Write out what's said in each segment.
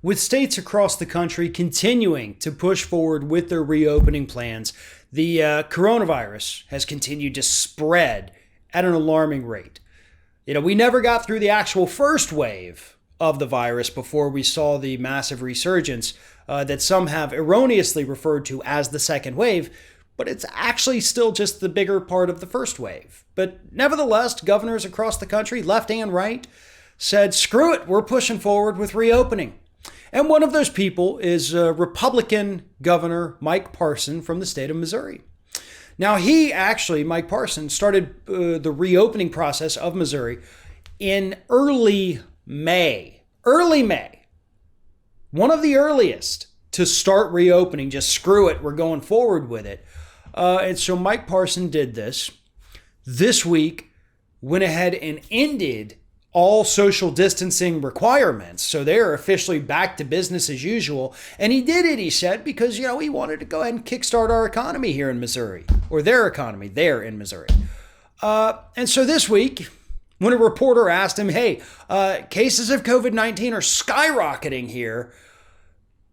With states across the country continuing to push forward with their reopening plans, the coronavirus has continued to spread at an alarming rate. We never got through the actual first wave of the virus before we saw the massive resurgence that some have erroneously referred to as the second wave, but it's actually still just the bigger part of the first wave. But nevertheless, governors across the country, left and right, said, screw it, we're pushing forward with reopening. And one of those people is Republican Governor Mike Parson from the state of Missouri. Now, Mike Parson, started the reopening process of Missouri in early May. Early May. One of the earliest to start reopening. Just screw it, we're going forward with it. And so Mike Parson did this week, went ahead and ended all social distancing requirements. So they're officially back to business as usual. And he did it, he said, because, he wanted to go ahead and kickstart our economy here in Missouri, or their economy there in Missouri. And so this week, when a reporter asked him, hey, cases of COVID-19 are skyrocketing here,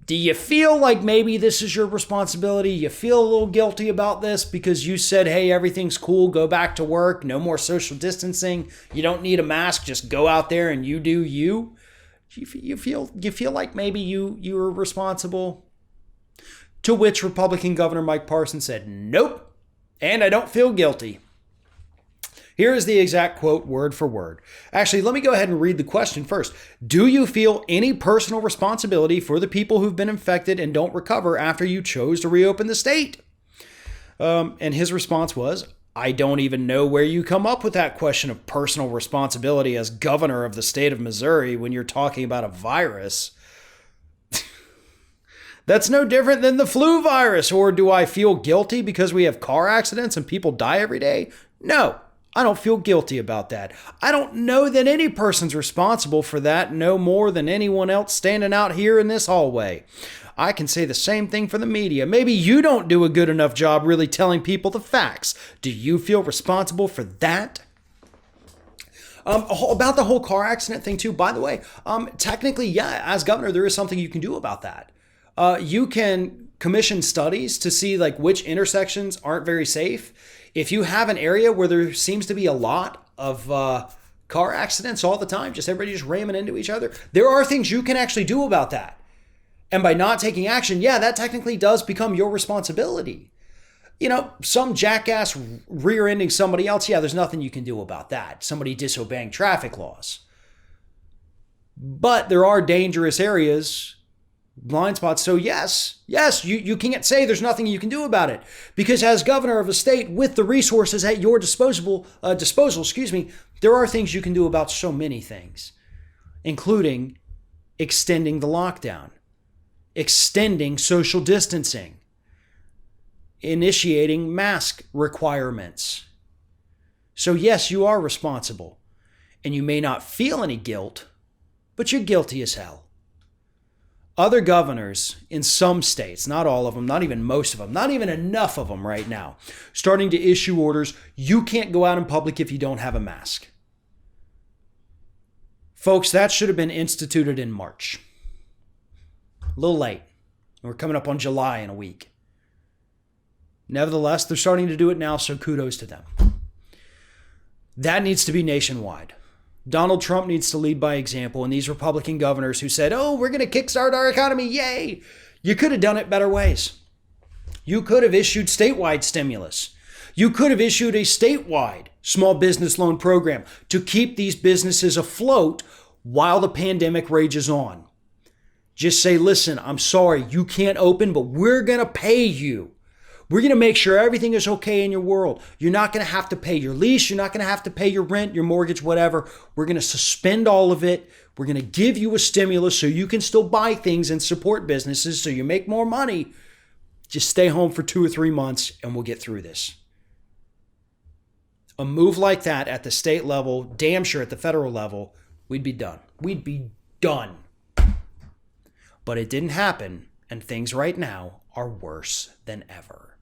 do you feel like maybe this is your responsibility? You feel a little guilty about this because you said, hey, everything's cool, go back to work, no more social distancing, you don't need a mask, just go out there and you do you? You feel like maybe you were responsible? To which Republican Governor Mike Parson said, nope, and I don't feel guilty. Here is the exact quote, word for word. Actually, let me go ahead and read the question first. Do you feel any personal responsibility for the people who've been infected and don't recover after you chose to reopen the state? And his response was, I don't even know where you come up with that question of personal responsibility as governor of the state of Missouri when you're talking about a virus. That's no different than the flu virus. Or do I feel guilty because we have car accidents and people die every day? No. I don't feel guilty about that. I don't know that any person's responsible for that no more than anyone else standing out here in this hallway. I can say the same thing for the media. Maybe you don't do a good enough job really telling people the facts. Do you feel responsible for that? About the whole car accident thing too, by the way, technically, yeah, as governor, there is something you can do about that. You can commission studies to see which intersections aren't very safe. If you have an area where there seems to be a lot of car accidents all the time, just everybody just ramming into each other, there are things you can actually do about that. And by not taking action, yeah, that technically does become your responsibility. Some jackass rear-ending somebody else, yeah, there's nothing you can do about that. Somebody disobeying traffic laws. But there are dangerous areas, blind spots. So yes, you can't say there's nothing you can do about it, because as governor of a state with the resources at your disposal, there are things you can do about so many things, including extending the lockdown, extending social distancing, initiating mask requirements. So yes, you are responsible, and you may not feel any guilt, but you're guilty as hell. Other governors in some states, not all of them, not even most of them, not even enough of them right now, starting to issue orders, you can't go out in public if you don't have a mask. Folks, that should have been instituted in March. A little late. We're coming up on July in a week. Nevertheless, they're starting to do it now, so kudos to them. That needs to be nationwide. Donald Trump needs to lead by example, and these Republican governors who said, oh, we're going to kickstart our economy, yay! You could have done it better ways. You could have issued statewide stimulus. You could have issued a statewide small business loan program to keep these businesses afloat while the pandemic rages on. Just say, listen, I'm sorry, you can't open, but we're going to pay you. We're going to make sure everything is okay in your world. You're not going to have to pay your lease. You're not going to have to pay your rent, your mortgage, whatever. We're going to suspend all of it. We're going to give you a stimulus so you can still buy things and support businesses so you make more money. Just stay home for 2 or 3 months and we'll get through this. A move like that at the state level, damn sure at the federal level, we'd be done. We'd be done. But it didn't happen, and things right now are worse than ever.